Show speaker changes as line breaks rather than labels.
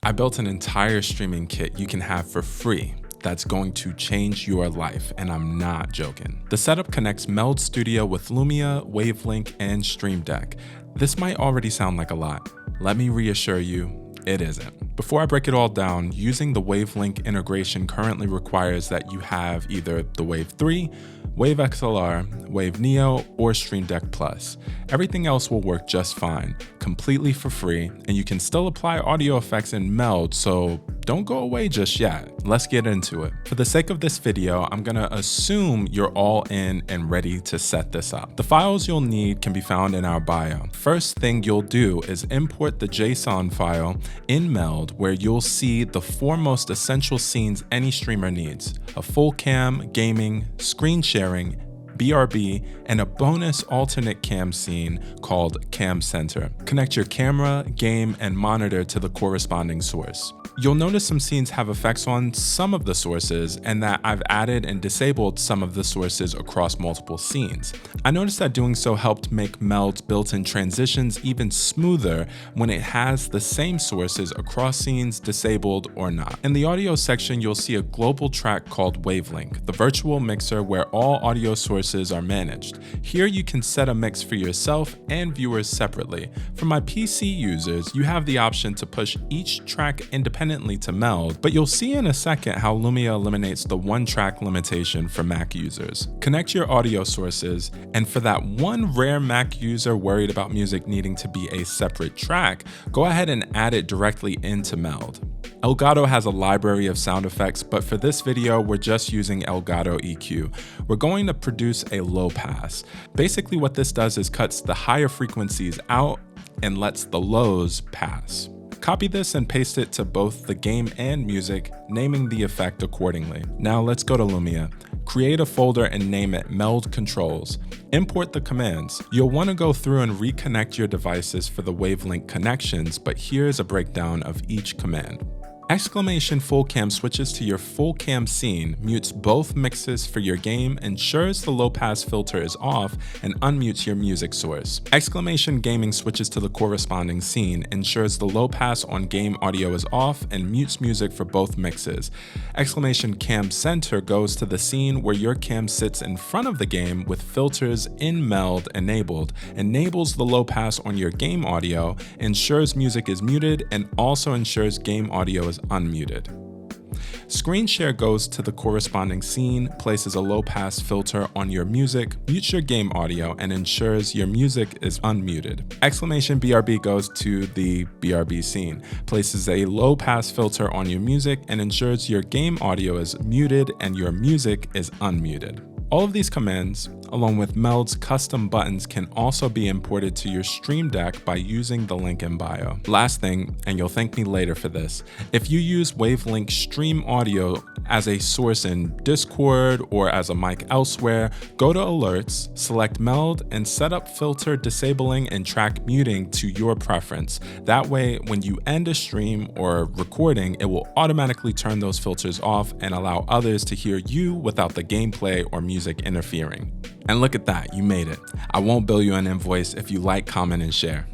I built an entire streaming kit you can have for free that's going to change your life, and I'm not joking. The setup connects Meld Studio with Lumia, Wavelink, and Stream Deck. This might already sound like a lot. Let me reassure you, it isn't. Before I break it all down, using the Wavelink integration currently requires that you have either the Wave 3, Wave XLR, Wave Neo, or Stream Deck Plus. Everything else will work just fine, completely for free, and you can still apply audio effects in Meld, so don't go away just yet. Let's get into it. For the sake of this video, I'm gonna assume you're all in and ready to set this up. The files you'll need can be found in our bio. First thing you'll do is import the JSON file in Meld, where you'll see the four most essential scenes any streamer needs: a full cam, gaming, screen sharing, BRB, and a bonus alternate cam scene called Cam Center. Connect your camera, game, and monitor to the corresponding source. You'll notice some scenes have effects on some of the sources, and that I've added and disabled some of the sources across multiple scenes. I noticed that doing so helped make Meld's built-in transitions even smoother when it has the same sources across scenes, disabled or not. In the audio section, you'll see a global track called Wavelink, the virtual mixer where all audio sources are managed. Here you can set a mix for yourself and viewers separately. For my PC users, you have the option to push each track independently to Meld, but you'll see in a second how Lumia eliminates the one-track limitation for Mac users. Connect your audio sources, and for that one rare Mac user worried about music needing to be a separate track, go ahead and add it directly into Meld. Elgato has a library of sound effects, but for this video, we're just using Elgato EQ. We're going to produce a low pass. Basically what this does is cuts the higher frequencies out and lets the lows pass. Copy this and paste it to both the game and music, naming the effect accordingly. Now let's go to Lumia. Create a folder and name it Meld Controls. Import the commands. You'll want to go through and reconnect your devices for the Wavelink connections, but here's a breakdown of each command. Exclamation full cam switches to your full cam scene, mutes both mixes for your game, ensures the low pass filter is off, and unmutes your music source. Exclamation gaming switches to the corresponding scene, ensures the low pass on game audio is off, and mutes music for both mixes. Exclamation cam center goes to the scene where your cam sits in front of the game with filters in Meld enabled, enables the low pass on your game audio, ensures music is muted, and also ensures game audio is unmuted. Screen share goes to the corresponding scene, places a low pass filter on your music, mutes your game audio, and ensures your music is unmuted. Exclamation BRB goes to the BRB scene, places a low pass filter on your music, and ensures your game audio is muted and your music is unmuted. All of these commands, along with Meld's custom buttons, can also be imported to your Stream Deck by using the link in bio. Last thing, and you'll thank me later for this, if you use Wavelink Stream Audio as a source in Discord or as a mic elsewhere, go to Alerts, select Meld, and set up filter disabling and track muting to your preference. That way, when you end a stream or recording, it will automatically turn those filters off and allow others to hear you without the gameplay or music interfering. And look at that, you made it. I won't bill you an invoice if you like, comment, and share.